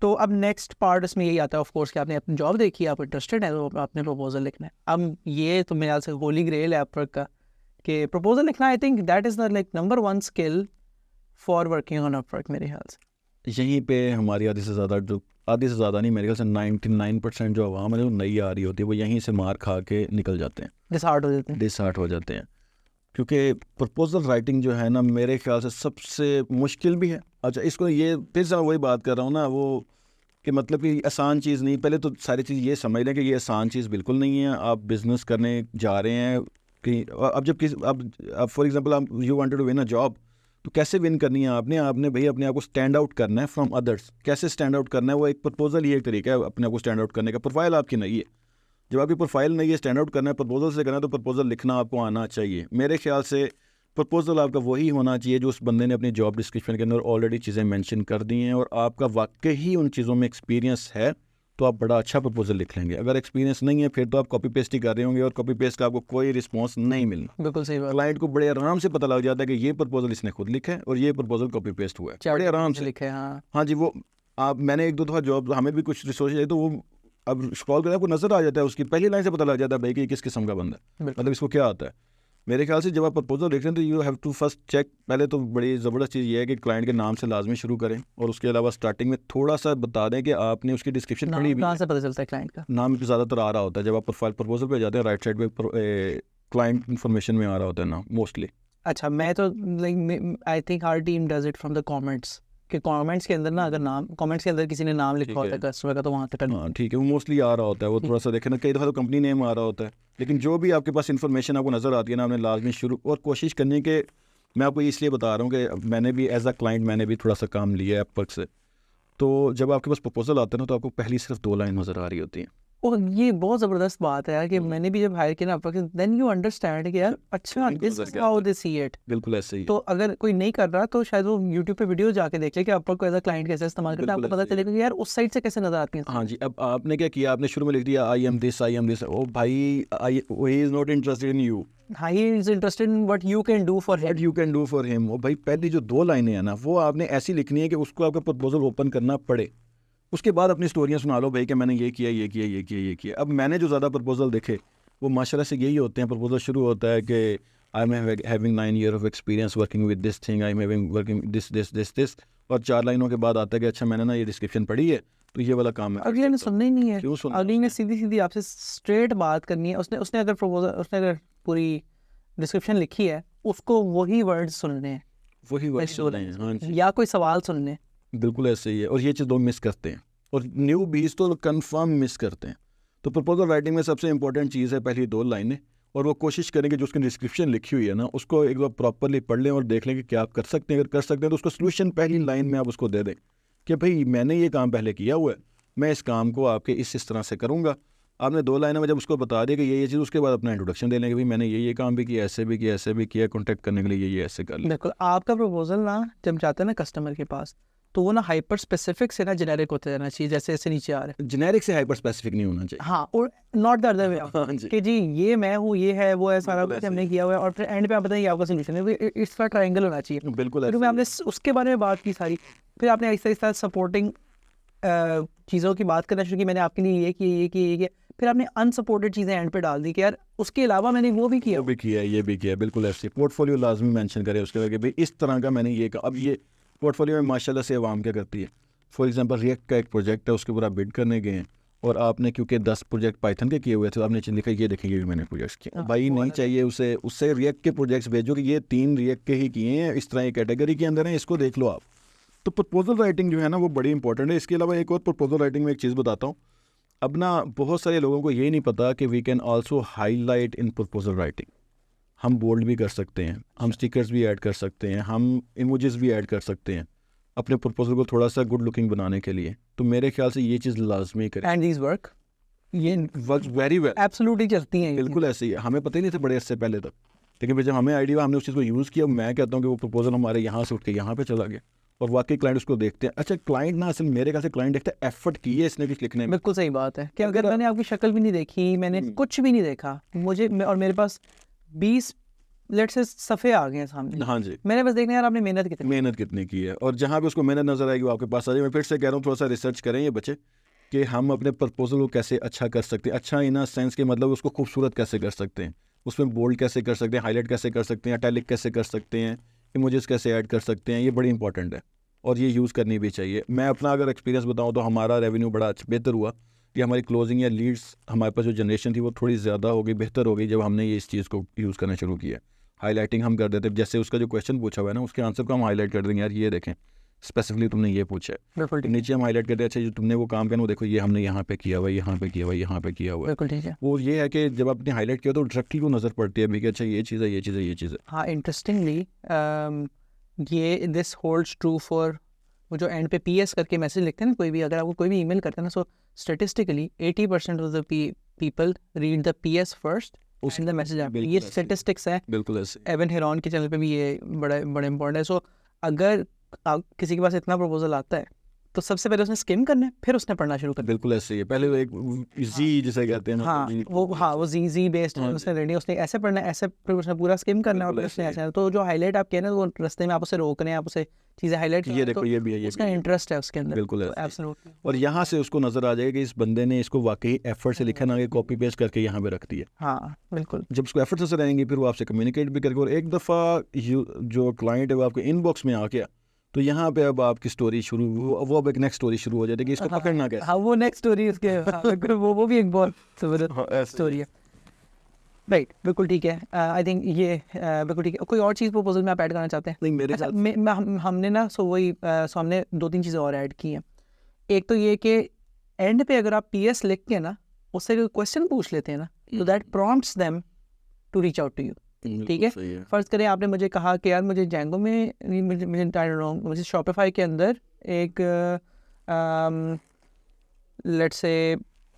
तो अब next part इसमें यही आता है ऑफ कोर्स कि आपने अपनी जॉब देखी, आप इंटरेस्टेड है, तो आपने प्रपोजल लिखना है। अब ये तो मेरे ख्याल से होली ग्रेल है अपवर्क का कि प्रपोजल लिखना। I think that is the like number one skill for working on Upwork मेरे ख्याल से। यहीं पे हमारी आधी से ज़्यादा नहीं, मेरे ख्याल से 99% जो आवाम है जो नई आ रही होती है वो यहीं से मार खा के निकल जाते हैं, डिसहार्ट हो जाते हैं। क्योंकि प्रपोजल राइटिंग जो है ना, मेरे ख्याल से सबसे मुश्किल भी है। अच्छा, इसको ये फिर से मैं वही बात कर रहा हूँ ना, वो कि मतलब कि आसान चीज़ नहीं। पहले तो सारी चीज़ ये समझ लें कि ये आसान चीज़ बिल्कुल नहीं है। आप बिज़नेस करने जा रहे हैं कि अब जब किसी अब फॉर एग्जांपल आप you wanted to win a job, तो कैसे विन करनी है आपने भाई अपने आप को स्टैंड आउट करना है फ्रॉम अदर्स। कैसे स्टैंड आउट करना है, वो एक प्रपोजल ही एक तरीका है अपने आप को स्टैंड आउट करने का। प्रोफाइल आपकी नहीं है, जब आपकी प्रोफाइल नहीं है, स्टैंड आउट करना है, प्रपोजल से करना है, तो प्रपोजल लिखना आपको आना चाहिए। मेरे ख्याल से प्रपोजल आपका वही होना चाहिए जो उस बंदे ने अपनी जॉब डिस्क्रिप्शन के अंदर ऑलरेडी चीज़ें मेंशन कर दी हैं और आपका वाकई ही उन चीज़ों में एक्सपीरियंस है, तो आप बड़ा अच्छा प्रपोजल लिख लेंगे। अगर एक्सपीरियंस नहीं है फिर तो आप कॉपी पेस्ट ही कर रहे होंगे और कॉपी पेस्ट का आपको कोई रिस्पॉन्स नहीं मिलना। बिल्कुल सही बात। क्लाइंट को बड़े आराम से पता लग जाता है कि ये प्रपोजल इसने खुद लिखा है और ये प्रपोजल कॉपी पेस्ट हुआ है, बड़े आराम से लिखे। हाँ हाँ जी, वो आप मैंने एक दो दफ़ा जॉब, हमें भी कुछ रिसोर्स चाहिए, तो वो अब स्क्रॉल करें आपको नज़र आ जाता है, उसकी पहली लाइन से पता लग जाता है भाई कि किस किस्म का बंदा है, मतलब इसको क्या आता है। मेरे ख्याल से जब आप प्रपोजल लिख रहे हैं तो you have to first check. पहले तो बड़ी ज़बरदस्त चीज़ ये है कि क्लाइंट के नाम से लाजमी शुरू करें और उसके अलावा स्टार्टिंग में थोड़ा सा बता दें कि आपने उसकी डिस्क्रिप्शन पढ़ी भी। कहाँ से पता चलता है क्लाइंट का नाम ज़्यादातर आ रहा होता है जब आप प्रोफाइल प्रपोजल पे जाते हैं, राइट साइड पे क्लाइंट इन्फॉर्मेशन में आ रहा होता है नाम मोस्टली। अच्छा, मैं तो like I think our team does it from the comments कि कमेंट्स के अंदर ना, अगर नाम कमेंट्स के अंदर किसी ने नाम लिखा होता है कस्टमर का, तो वहाँ तक हाँ ठीक है, वो मोस्टली आ रहा होता है। वो थोड़ा सा देखें ना, कई दफ़ा तो कंपनी नेम आ रहा होता है, लेकिन जो भी आपके पास इन्फॉर्मेशन आपको नज़र आती है ना, आपने लाजमी शुरू और कोशिश करनी कि मैं आपको इसलिए बता रहा हूँ कि मैंने भी एज अ क्लाइंट मैंने भी थोड़ा सा काम लिया है अपवर्क से। तो जब आपके पास प्रपोजल आता है ना, तो आपको पहली सिर्फ 2 लाइन नज़र आ रही होती हैं। और ये बहुत ज़बरदस्त बात है यार कि मैंने भी जब हायर किया ना, देन यू अंडरस्टैंड कि यार अच्छा this is how they see it. बिल्कुल ऐसे ही तो अगर कोई नहीं कर रहा तो शायद वो यूट्यूब पे वीडियो जाके देख ले कि अपवर्क को एज अ क्लाइंट कैसे इस्तेमाल करते हैं, आपको पता चलेगा कि यार उस साइड से कैसे नजर आती है। हाँ जी, अब आपने क्या किया, आपने शुरू में लिख दिया आई एम दिस ओ भाई, he is not interested in you, हाँ, he is interested in what you can do for what you can do for him. ओ भाई, पहली जो 2 लाइनें हैं ना, वो आपने ऐसी लिखनी है कि उसको आपका प्रपोजल ओपन करना पड़े। उसके बाद अपनी स्टोरियाँ सुना लो भाई कि मैंने ये किया ये किया ये किया ये किया। अब मैंने जो ज़्यादा प्रपोजल देखे वो माशाल्लाह से यही होते हैं। प्रपोजल शुरू होता है कि I am having 9 years of experience working with this thing, I am having working this this this this, और 4 लाइनों के बाद आता है कि अच्छा मैंने ना ये डिस्क्रिप्शन पढ़ी है तो ये वाला काम है। अगले ने सुनना ही नहीं है, क्यों सुनना? अगले ने सीधी सीधी आपसे स्ट्रेट बात करनी है। उसने उसने अगर प्रपोजल, उसने अगर पूरी डिस्क्रिप्शन लिखी है, उसको वही वर्ड सुनने हैं, वही वर्ड, हाँ जी, या कोई सवाल सुनने हैं। बिल्कुल ऐसे ही है। और ये चीज़ लोग मिस करते हैं और न्यू बीज तो कंफर्म मिस करते हैं। तो प्रपोजल राइटिंग में सबसे इंपॉर्टेंट चीज़ है पहली 2 लाइनें, और वो कोशिश करें कि जो उसकी डिस्क्रिप्शन लिखी हुई है ना, उसको एक बार प्रॉपरली पढ़ लें और देख लें कि क्या आप कर सकते हैं। अगर कर सकते हैं तो उसको सोल्यूशन पहली लाइन में आप उसको दे दें कि भाई मैंने ये काम पहले किया हुआ है, मैं इस काम को आपके इस तरह से करूँगा। आपने 2 लाइनों में जब उसको बता दिया कि ये चीज़, उसके बाद अपना इंट्रोडक्शन दे लें कि भाई मैंने ये काम भी किया, ऐसे भी किया, ऐसे भी किया, कॉन्टैक्ट करने के लिए ये ऐसे कर लें। बिल्कुल, आपका प्रपोजल ना जब जाता है ना कस्टमर के पास, तो वो ना हाइपर स्पेसिफिक से ना जेनेरिक होते रहना चाहिए, जैसे ऐसे नीचे आ रहा है। जेनेरिक से हाइपर स्पेसिफिक नहीं होना चाहिए। हाँ, और नॉट द अदर वे हाँ जी, कि जी ये मैं हूँ, ये है, वो है, सारा कुछ हमने किया हुआ है, और फिर एंड पे आप बताइए आपका सोल्यूशन है। इसका ट्रायंगल होना चाहिए। बिल्कुल फिर ऐसे आपने उसके बारे में बात की सारी, फिर आपने आहिस्ता आहिस्ता सपोर्टिंग चीज़ों की बात करना शुरू की। मैंने आपके लिए ये किया, ये किया, ये किया। फिर आपने अनसपोर्टेड चीज़ें एंड पे डाल दी कि यार उसके अलावा मैंने वो भी किया, वो भी किया, ये भी किया। बिल्कुल ऐसे पोर्टफोलियो लाजमी मेंशन करें उसके बाद कि भाई इस तरह का मैंने ये कहा। अब ये पोर्टफोलियो में माशाल्लाह से आवाम क्या करती है, फॉर एग्जांपल रिएक्ट का एक प्रोजेक्ट है, उसके ऊपर आप बिड करने गए हैं और आपने क्योंकि 10 प्रोजेक्ट पाइथन के किए हुए थे, आपने लिखा ये देखिए ये भी मैंने प्रोजेक्ट्स किए। भाई नहीं चाहिए उसे, उससे रिएक्ट के प्रोजेक्ट्स भेजो कि ये 3 रिएक्ट के ही किए हैं, इस तरह ये कैटेगरी के अंदर हैं, इसको देख लो आप। तो प्रपोजल राइटिंग जो है ना वो बड़ी इंपॉर्टेंट है। इसके अलावा एक और प्रपोजल राइटिंग में एक चीज़ बताता हूँ। अब ना बहुत सारे लोगों को ये नहीं पता कि we can also highlight in proposal writing. हम बोल्ड भी कर सकते हैं, हम स्टिकर्स भी ऐड कर सकते हैं, हम इमोजेस भी ऐड कर सकते हैं अपने प्रपोजल को थोड़ा सा गुड लुकिंग बनाने के लिए। तो मेरे ख्याल से ये चीज़ लाजमी करें। एंड दीज वर्क, ये वर्क वेरी वेल, एब्सोल्युटली चलती हैं। बिल्कुल ऐसे ही है। हमें पता ही नहीं था बड़े अरसे पहले तक, लेकिन फिर जब हमें आइडिया, हमने उस चीज़ को यूज़ किया। मैं कहता हूँ कि वो प्रपोजल हमारे यहाँ से उठ के यहाँ पे चला गया और वाकई क्लाइंट उसको देखते हैं। अच्छा, क्लाइंट ना असल मेरे ख्याल से क्लाइंट देखता है एफर्ट की है इसने कुछ लिखने में। बिल्कुल सही बात है कि अगर मैंने आपकी शक्ल भी नहीं देखी, मैंने कुछ भी नहीं देखा, मुझे और मेरे पास 20 लेट्स से सफ़े आ गए हैं सामने, हाँ जी, मैंने बस देखना यार आपने मेहनत कितनी की है, और जहाँ पे उसको मेहनत नजर आएगी वो आपके पास आ जाए। मैं फिर से कह रहा हूँ, थोड़ा सा रिसर्च करें ये बच्चे कि हम अपने प्रपोजल को कैसे अच्छा कर सकते हैं। अच्छा इन अ सेंस के मतलब उसको खूबसूरत कैसे कर सकते हैं, उसमें बोल्ड कैसे कर सकते हैं, हाईलाइट कैसे कर सकते हैं, इटैलिक कैसे कर सकते हैं, इमोजेस कैसे ऐड कर सकते हैं। ये बड़ी इंपॉर्टेंट है और ये यूज़ करनी भी चाहिए। मैं अपना अगर एक्सपीरियंस बताऊँ तो हमारा रेवेन्यू बड़ा बेहतर हुआ कि हमारी क्लोजिंग या लीड्स, हमारे पास जो जनरेशन थी वो थोड़ी ज़्यादा हो गई, बेहतर हो गई जब हमने ये इस चीज़ को यूज़ करना शुरू किया। हाईलाइटिंग हम कर देते, जैसे उसका जो क्वेश्चन पूछा हुआ है ना उसके आंसर को हम हाईलाइट कर देंगे, यार ये देखें स्पेसिफिकली तुमने ये पूछा है, बिल्कुल तो नीचे हम हाईलाइट करते हैं, अच्छा जो तुमने वो काम किया वो देखो ये हमने यहाँ पे किया हुआ, यहाँ पे किया हुआ, यहाँ पे किया हुआ। बिल्कुल ठीक है। वो ये है कि जब आपने हाईलाइट किया तो डायरेक्टली को नज़र पड़ती है भी कि अच्छा ये चीज़ है, ये चीज़ है, ये चीज़ है। हाँ, इंटरेस्टिंगली ये दिस होल्ड्स ट्रू फॉर वो जो एंड पे PS करके मैसेज लिखते हैं ना, कोई भी अगर आपको कोई भी ईमेल करते हैं ना, so statistically 80% of the people read the PS first उसी द मैसेज आप, ये स्टेटिस्टिक्स है। बिल्कुल ऐसे एवन हेरॉन के चैनल पे भी ये बड़ा बड़ा इंपॉर्टेंट है। सो अगर किसी के पास इतना प्रपोजल आता है तो सबसे पहले उसने स्किम करना है, फिर उसने पढ़ना शुरू करना। बिल्कुल ऐसे ही है, पहले वो एक जी जिसे कहते हैं, हाँ वो जी बेस्ड उसने रेडी, उसने ऐसे पढ़ना है, ऐसे फिर उसने पूरा स्किम करना है और फिर उसने ऐसे। तो जो हाईलाइट आप कह रहे हैं वो रास्ते में आप उसे रोक रहे हैं, आप उसे चीज़ें हाईलाइट, ये देखो ये भी है, ये उसका इंटरेस्ट है उसके अंदर। बिल्कुल है। एब्सोल्युटली। और यहाँ से उसको नजर आ जाएगा कि इस बंदे ने इसको वाकई एफर्ट से लिखा ना कि कॉपी पेस्ट करके यहाँ पे रख दिया। हाँ बिल्कुल। जब उसको एफर्ट से रहेंगे फिर वो आपसे कम्युनिकेट भी करके, और एक दफ़ा जो क्लाइंट है वो आपके इनबॉक्स में आ गया तो यहाँ पे अब आपकी स्टोरी शुरू, वो अब एक नेक्स्ट स्टोरी शुरू हो जाती है कि इसको पकड़ना कैसे। हाँ वो नेक्स्ट स्टोरी उसके, वो भी एक बहुत जबरदस्त स्टोरी है। राइट, बिल्कुल ठीक है। आई थिंक ये बिल्कुल ठीक है। कोई और चीज़ प्रपोजल में आप ऐड करना चाहते हैं? नहीं मेरे अच्छा, हमने ना सो हमने 2-3 चीज़ें और ऐड की हैं। एक तो ये कि एंड पे अगर आप PS लिख के ना उससे कोई क्वेश्चन पूछ लेते हैं ना, तो that prompts them to reach out to you. ठीक है, फ़र्ज़ करें आपने मुझे कहा कि यार मुझे जैंगो में मुझे शॉपिफाई के अंदर एक लेट्स से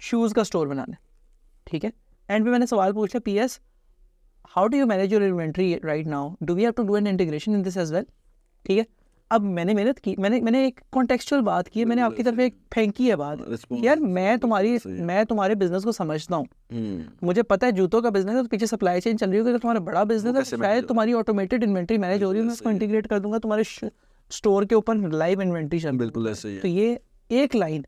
शूज़ का स्टोर बनाना है। ठीक है, एंड पे मैंने सवाल पूछा PS how do you manage your inventory right now, do we have to do an integration in this as well. ठीक है, अब मैंने मेहनत की, मैंने एक कॉन्टेक्चुअल बात की है, मैंने आपकी तरफ एक फेंकी है बात, यार मैं तुम्हारे बिजनेस को समझता हूँ, मुझे पता है जूतों का बिजनेस है तो पीछे सप्लाई चेन चल रही होगी, अगर तुम्हारा बड़ा बिजनेस है तो शायद तुम्हारी ऑटोमेटेड इन्वेंट्री मैनेज हो रही है, मैं उसको इंटीग्रेट कर दूंगा तुम्हारे स्टोर के ऊपर लाइव इन्वेंट्री चल। बिल्कुल ऐसे ही है। तो ये एक लाइन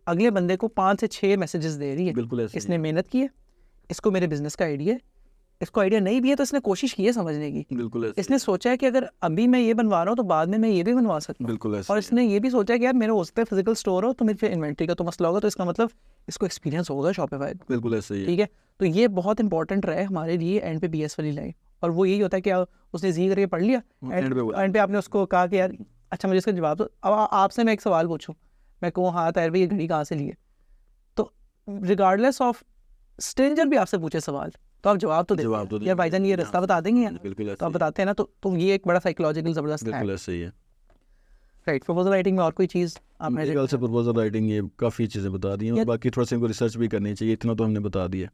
अगले बंदे को 5 से 6 मैसेजेस दे रही है। बिल्कुल ऐसे इसने मेहनत की है, इसको मेरे बिजनेस का आइडिया है, इसको आइडिया नहीं भी है तो इसने कोशिश की है समझने की। बिल्कुल ऐसे इसने सोचा है कि अगर अभी मैं ये बनवा रहा हूँ तो बाद में मैं ये भी बनवा सकता हूँ। बिल्कुल ऐसे और इसने ये भी सोचा है कि यार मेरे हो सकता है फिजिकल स्टोर हो तो मेरे फिर इन्वेंट्री का तो मसला होगा, तो इसका मतलब इसको एक्सपीरियंस होगा शॉपिफाई। बिल्कुल ऐसे ही है। ठीक है, तो ये बहुत इंपॉर्टेंट रहा है हमारे लिए एंड पे PS वाली लाइन। और वो यही होता है कि उसने जी करके पढ़ लिया, एंड पे आपने उसको कहा कि यार अच्छा मुझे इसका जवाब दो। अब आपसे मैं एक सवाल पूछूं, मैं कहूँ हाँ ताहिर भाई ये घड़ी कहाँ से ली है, तो रिगार्डलेस ऑफ स्ट्रेंजर भी आपसे पूछे सवाल तो आप जवाब तो देंगे यार भाईजान ये रास्ता बता देंगे यार, बिल्कुल तो आप बताते हैं ना, तो ये एक बड़ा साइकोलॉजिकल जबरदस्त है। बिल्कुल ऐसे ही है। राइट, प्रपोजल राइटिंग में और कोई चीज़ आप मेरे ख्याल से प्रपोजल राइटिंग ये काफ़ी चीज़ें बता दी हैं, और बाकी थोड़ा सा इनको रिसर्च भी करनी चाहिए, इतना तो हमने बता दिया।